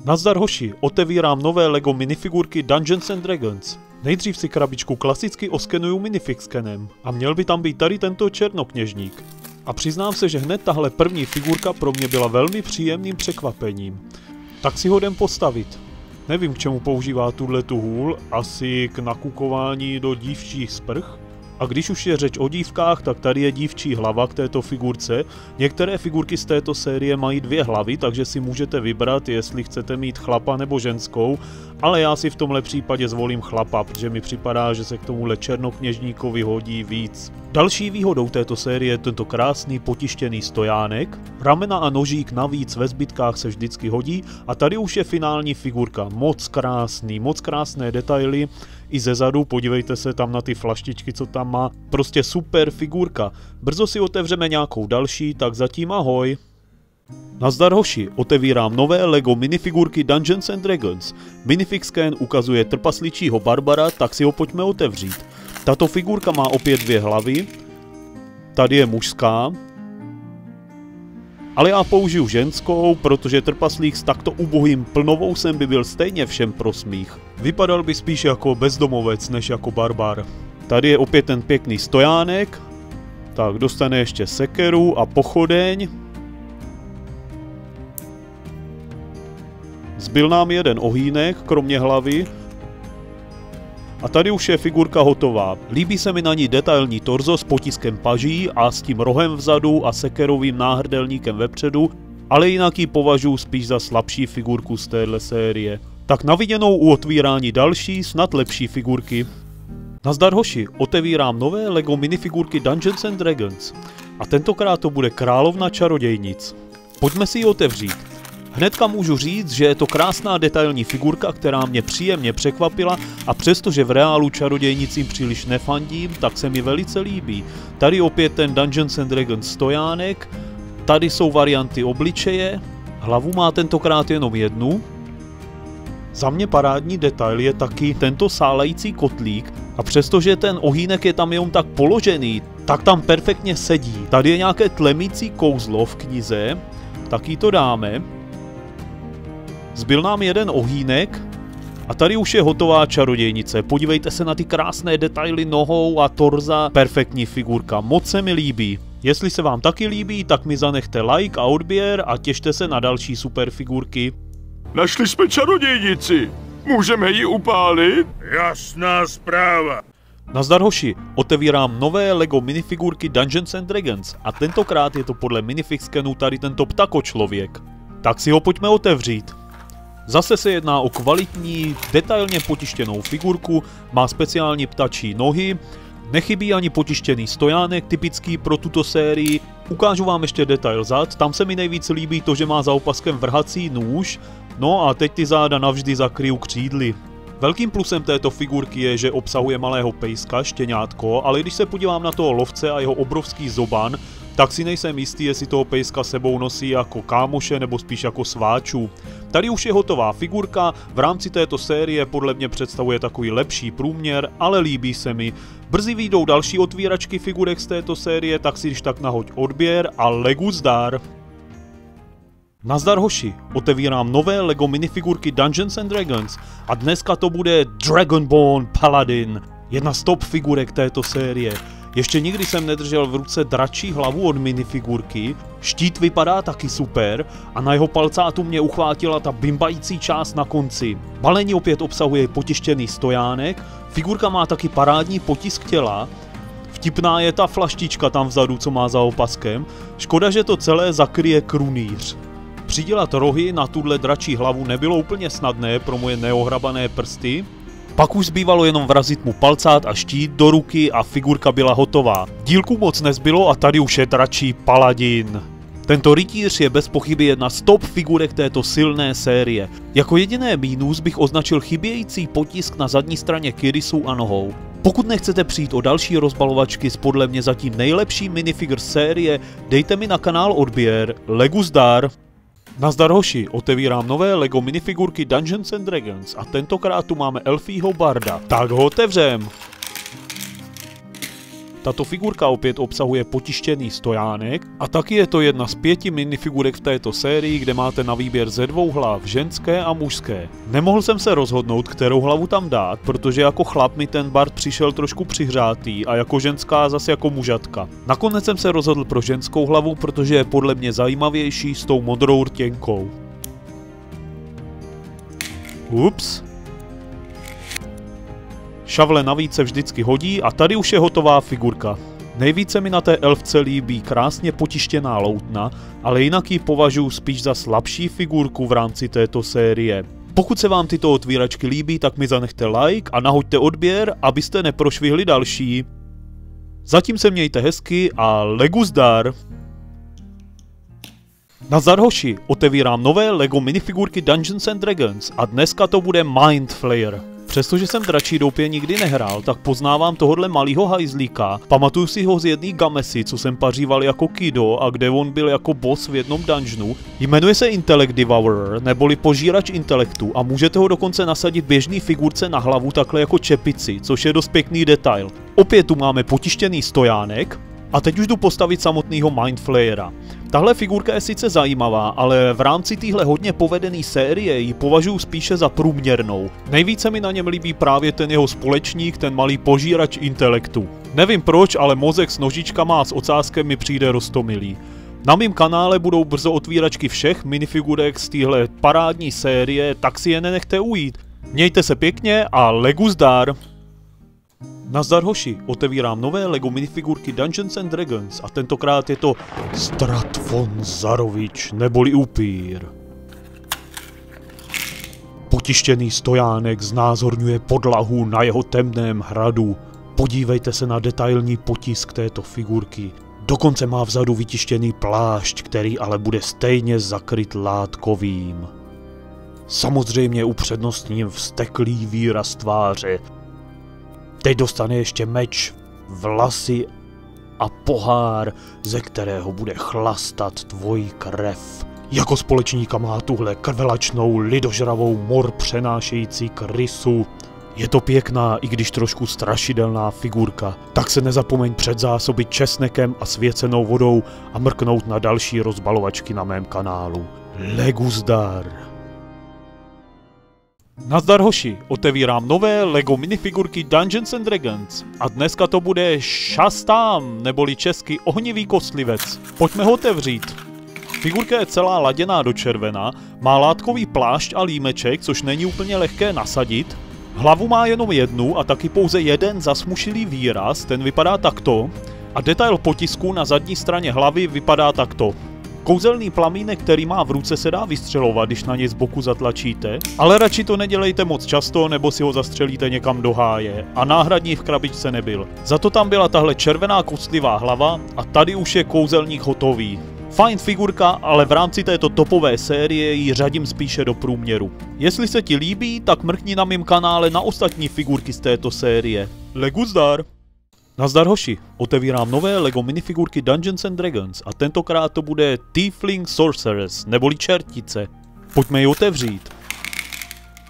Nazdar hoši, otevírám nové LEGO minifigurky Dungeons and Dragons. Nejdřív si krabičku klasicky oskenuju minifixscanem a měl by tam být tady tento černokněžník. A přiznám se, že hned tahle první figurka pro mě byla velmi příjemným překvapením. Tak si ho jdem postavit. Nevím, k čemu používá tuhletu hůl, asi k nakukování do dívčích sprch. A když už je řeč o dívkách, tak tady je dívčí hlava k této figurce. Některé figurky z této série mají 2 hlavy, takže si můžete vybrat, jestli chcete mít chlapa nebo ženskou, ale já si v tomhle případě zvolím chlapa, protože mi připadá, že se k tomuhle černokněžníkovi hodí víc. Další výhodou této série je tento krásný potištěný stojánek. Ramena a nožík navíc ve zbytkách se vždycky hodí a tady už je finální figurka. Moc krásné detaily. I zezadu, podívejte se tam na ty flaštičky, co tam má. Prostě super figurka. Brzo si otevřeme nějakou další, tak zatím ahoj. Nazdar hoši, otevírám nové LEGO minifigurky Dungeons and Dragons. Minifixscan ukazuje trpasličího Barbara, tak si ho pojďme otevřít. Tato figurka má opět 2 hlavy. Tady je mužská. Ale já použiju ženskou, protože trpaslík s takto ubohým plnovousem by byl stejně všem pro smích. Vypadal by spíš jako bezdomovec, než jako barbar. Tady je opět ten pěkný stojánek. Tak, dostane ještě sekeru a pochodeň. Zbyl nám jeden ohýnek, kromě hlavy. A tady už je figurka hotová. Líbí se mi na ní detailní torzo s potiskem paží a s tím rohem vzadu a sekerovým náhrdelníkem vepředu, ale jinak ji považuji spíš za slabší figurku z téhle série. Tak na viděnou u otvírání další, snad lepší figurky. Nazdar hoši, otevírám nové LEGO minifigurky Dungeons and Dragons. A tentokrát to bude Královna čarodějnic. Pojďme si ji otevřít. Hnedka můžu říct, že je to krásná detailní figurka, která mě příjemně překvapila a přestože v reálu čarodějnicím příliš nefandím, tak se mi velice líbí. Tady opět ten Dungeons and Dragons stojánek, tady jsou varianty obličeje, hlavu má tentokrát jenom jednu. Za mě parádní detail je taky tento sálající kotlík a přestože ten ohýnek je tam jenom tak položený, tak tam perfektně sedí. Tady je nějaké tlemící kouzlo v knize, tak jí to dáme. Zbyl nám jeden ohýnek a tady už je hotová čarodějnice. Podívejte se na ty krásné detaily nohou a torza. Perfektní figurka, moc se mi líbí. Jestli se vám taky líbí, tak mi zanechte like a odběr a těšte se na další super figurky. Našli jsme čarodějnici. Můžeme ji upálit? Jasná zpráva. Nazdar hoši, otevírám nové LEGO minifigurky Dungeons and Dragons a tentokrát je to podle minifixscanu tady tento ptakočlověk. Tak si ho pojďme otevřít. Zase se jedná o kvalitní, detailně potištěnou figurku, má speciální ptačí nohy, nechybí ani potištěný stojánek typický pro tuto sérii. Ukážu vám ještě detail zad, tam se mi nejvíc líbí to, že má za opaskem vrhací nůž, no a teď ty záda navždy zakryju křídly. Velkým plusem této figurky je, že obsahuje malého pejska, štěňátko, ale když se podívám na toho lovce a jeho obrovský zoban, tak si nejsem jistý, jestli toho pejska sebou nosí jako kámoše nebo spíš jako sváčů. Tady už je hotová figurka, v rámci této série podle mě představuje takový lepší průměr, ale líbí se mi. Brzy vyjdou další otvíračky figurek z této série, tak si když tak nahoď odběr a LEGO zdar. Nazdar hoši, otevírám nové LEGO minifigurky Dungeons and Dragons a dneska to bude Dragonborn Paladin, jedna z top figurek této série. Ještě nikdy jsem nedržel v ruce dračí hlavu od minifigurky, štít vypadá taky super a na jeho palcátu mě uchvátila ta bimbající část na konci. Balení opět obsahuje potištěný stojánek, figurka má taky parádní potisk těla, vtipná je ta flaštička tam vzadu, co má za opaskem, škoda, že to celé zakryje krunýř. Přidělat rohy na tuhle dračí hlavu nebylo úplně snadné pro moje neohrabané prsty. Pak už zbývalo jenom vrazit mu palcát a štít do ruky a figurka byla hotová. Dílku moc nezbylo a tady už je dračí paladin. Tento rytíř je bez pochyby jedna z top figurek této silné série. Jako jediné mínus bych označil chybějící potisk na zadní straně kyrisu a nohou. Pokud nechcete přijít o další rozbalovačky z podle mě zatím nejlepší minifigure série, dejte mi na kanál odběr. LEGO zdar! Nazdar hoši, otevírám nové LEGO minifigurky Dungeons and Dragons a tentokrát tu máme elfího barda. Tak ho otevřem! Tato figurka opět obsahuje potištěný stojánek a taky je to jedna z 5 minifigurek v této sérii, kde máte na výběr ze 2 hlav, ženské a mužské. Nemohl jsem se rozhodnout, kterou hlavu tam dát, protože jako chlap mi ten Bart přišel trošku přihřátý a jako ženská zase jako mužatka. Nakonec jsem se rozhodl pro ženskou hlavu, protože je podle mě zajímavější s tou modrou rtěnkou. Ups. Šavle navíc se vždycky hodí a tady už je hotová figurka. Nejvíce mi na té elfce líbí krásně potištěná loutna, ale jinak ji považuji spíš za slabší figurku v rámci této série. Pokud se vám tyto otvíračky líbí, tak mi zanechte like a nahoďte odběr, abyste neprošvihli další. Zatím se mějte hezky a Legu zdar! Nazdar hoši, otevírám nové LEGO minifigurky Dungeons and Dragons a dneska to bude Mind Flayer. Přestože jsem dračí doupě nikdy nehrál, tak poznávám tohodle malýho hajzlíka. Pamatuju si ho z jedné gamesy, co jsem paříval jako kido a kde on byl jako boss v jednom dungeonu. Jmenuje se Intellect Devourer, neboli požírač intelektu a můžete ho dokonce nasadit běžný figurce na hlavu takhle jako čepici, což je dost pěkný detail. Opět tu máme potištěný stojánek. A teď už jdu postavit samotného Mind Flayera. Tahle figurka je sice zajímavá, ale v rámci téhle hodně povedené série ji považuji spíše za průměrnou. Nejvíce mi na něm líbí právě ten jeho společník, ten malý požírač intelektu. Nevím proč, ale mozek s nožičkama a s ocáskem mi přijde roztomilý. Na mém kanále budou brzo otvíračky všech minifigurek z téhle parádní série, tak si je nenechte ujít. Mějte se pěkně a Legu zdar! Nazdar hoši, otevírám nové LEGO minifigurky Dungeons and Dragons a tentokrát je to Stratfon Zarovič neboli upír. Potištěný stojánek znázorňuje podlahu na jeho temném hradu. Podívejte se na detailní potisk této figurky. Dokonce má vzadu vytištěný plášť, který ale bude stejně zakryt látkovým. Samozřejmě upřednostním vzteklý výraz tváře. Teď dostane ještě meč, vlasy a pohár, ze kterého bude chlastat tvoji krev. Jako společníka má tuhle krvelačnou, lidožravou mor přenášející krysu. Je to pěkná, i když trošku strašidelná figurka, tak se nezapomeň předzásobit česnekem a svěcenou vodou a mrknout na další rozbalovačky na mém kanálu. Legu zdar! Nazdar hoši, otevírám nové LEGO minifigurky Dungeons and Dragons a dneska to bude Šastám, neboli česky ohnivý kostlivec. Pojďme ho otevřít. Figurka je celá laděná do červena, má látkový plášť a límeček, což není úplně lehké nasadit. Hlavu má jenom jednu a taky pouze jeden zasmušilý výraz, ten vypadá takto. A detail potisku na zadní straně hlavy vypadá takto. Kouzelný plamínek, který má v ruce, se dá vystřelovat, když na něj z boku zatlačíte, ale radši to nedělejte moc často, nebo si ho zastřelíte někam do háje. A náhradní v krabičce nebyl. Za to tam byla tahle červená kostlivá hlava a tady už je kouzelník hotový. Fajn figurka, ale v rámci této topové série ji řadím spíše do průměru. Jestli se ti líbí, tak mrkni na mém kanále na ostatní figurky z této série. Legu zdar! Nazdar hoši, otevírám nové LEGO minifigurky Dungeons and Dragons a tentokrát to bude Tiefling Sorceress, neboli čertice. Pojďme ji otevřít.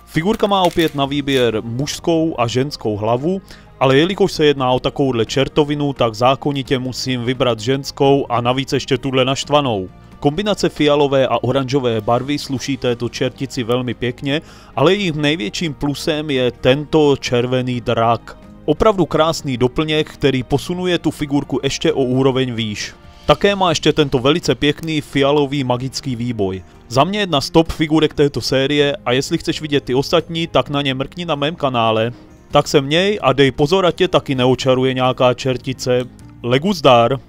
Figurka má opět na výběr mužskou a ženskou hlavu, ale jelikož se jedná o takovouhle čertovinu, tak zákonitě musím vybrat ženskou a navíc ještě tuhle naštvanou. Kombinace fialové a oranžové barvy sluší této čertici velmi pěkně, ale jejím největším plusem je tento červený drak. Opravdu krásný doplněk, který posunuje tu figurku ještě o úroveň výš. Také má ještě tento velice pěkný fialový magický výboj. Za mě jedna z top figurek této série a jestli chceš vidět ty ostatní, tak na ně mrkni na mém kanále. Tak se měj a dej pozor, ať tě taky neočaruje nějaká čertice. Legu zdar!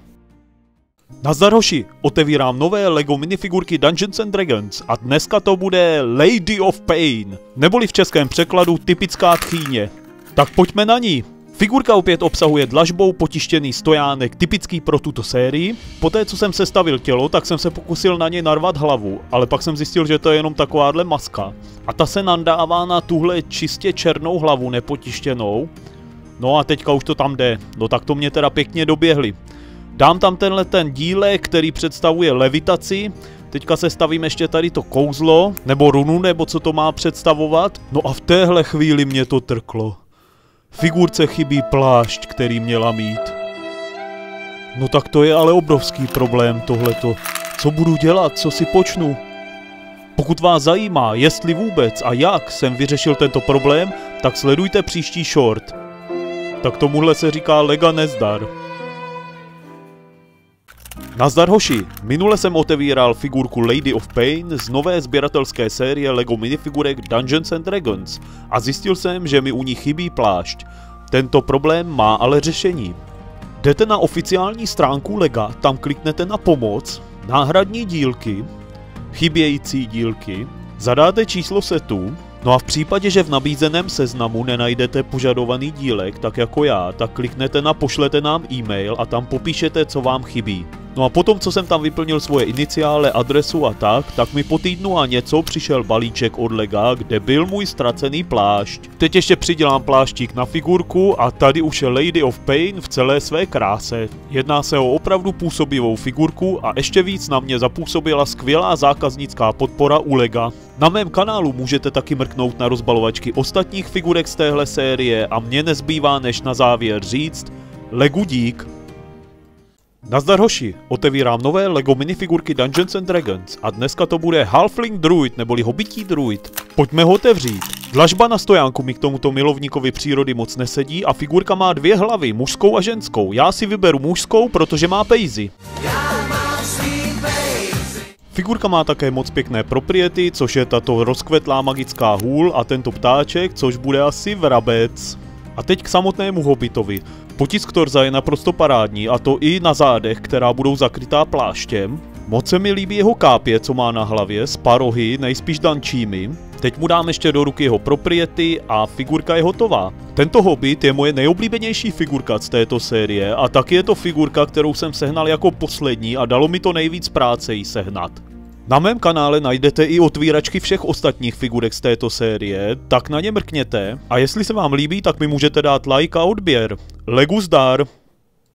Nazdar hoši, otevírám nové LEGO minifigurky Dungeons and Dragons a dneska to bude Lady of Pain, neboli v českém překladu typická tchýně. Tak pojďme na ní. Figurka opět obsahuje dlažbou potištěný stojánek typický pro tuto sérii. Poté co jsem sestavil tělo, tak jsem se pokusil na něj narvat hlavu, ale pak jsem zjistil, že to je jenom takováhle maska. A ta se nandává na tuhle čistě černou hlavu nepotištěnou. No a teďka už to tam jde, no tak to mě teda pěkně doběhli. Dám tam tenhle ten dílek, který představuje levitaci. Teďka se stavím ještě tady to kouzlo, nebo runu, nebo co to má představovat. No a v téhle chvíli mě to trklo. Figurce chybí plášť, který měla mít. No tak to je ale obrovský problém tohleto. Co budu dělat, co si počnu? Pokud vás zajímá, jestli vůbec a jak jsem vyřešil tento problém, tak sledujte příští short. Tak tomuhle se říká Lega nezdar. Nazdar hoši, minule jsem otevíral figurku Lady of Pain z nové sběratelské série LEGO minifigurek Dungeons and Dragons a zjistil jsem, že mi u ní chybí plášť. Tento problém má ale řešení. Jdete na oficiální stránku LEGA, tam kliknete na pomoc, náhradní dílky, chybějící dílky, zadáte číslo setu, no a v případě, že v nabízeném seznamu nenajdete požadovaný dílek, tak jako já, tak kliknete na pošlete nám e-mail a tam popíšete, co vám chybí. No a potom, co jsem tam vyplnil svoje iniciále, adresu a tak mi po týdnu a něco přišel balíček od LEGA, kde byl můj ztracený plášť. Teď ještě přidělám pláštík na figurku a tady už je Lady of Pain v celé své kráse. Jedná se o opravdu působivou figurku a ještě víc na mě zapůsobila skvělá zákaznická podpora u LEGA. Na mém kanálu můžete taky mrknout na rozbalovačky ostatních figurek z téhle série a mně nezbývá než na závěr říct LEGu dík. Nazdar hoši, otevírám nové LEGO minifigurky Dungeons and Dragons a dneska to bude Halfling Druid neboli hobití druid. Pojďme ho otevřít. Dlažba na stojánku mi k tomuto milovníkovi přírody moc nesedí a figurka má dvě hlavy, mužskou a ženskou. Já si vyberu mužskou, protože má pejzy. Figurka má také moc pěkné propriety, což je tato rozkvetlá magická hůl a tento ptáček, což bude asi vrabec. A teď k samotnému hobitovi. Potisk torza je naprosto parádní, a to i na zádech, která budou zakrytá pláštěm. Moc se mi líbí jeho kápě, co má na hlavě, s parohy, nejspíš dančími. Teď mu dám ještě do ruky jeho propriety a figurka je hotová. Tento hobit je moje nejoblíbenější figurka z této série a taky je to figurka, kterou jsem sehnal jako poslední a dalo mi to nejvíc práce ji sehnat. Na mém kanále najdete i otvíračky všech ostatních figurek z této série, tak na ně mrkněte a jestli se vám líbí, tak mi můžete dát like a odběr. LEGu zdar!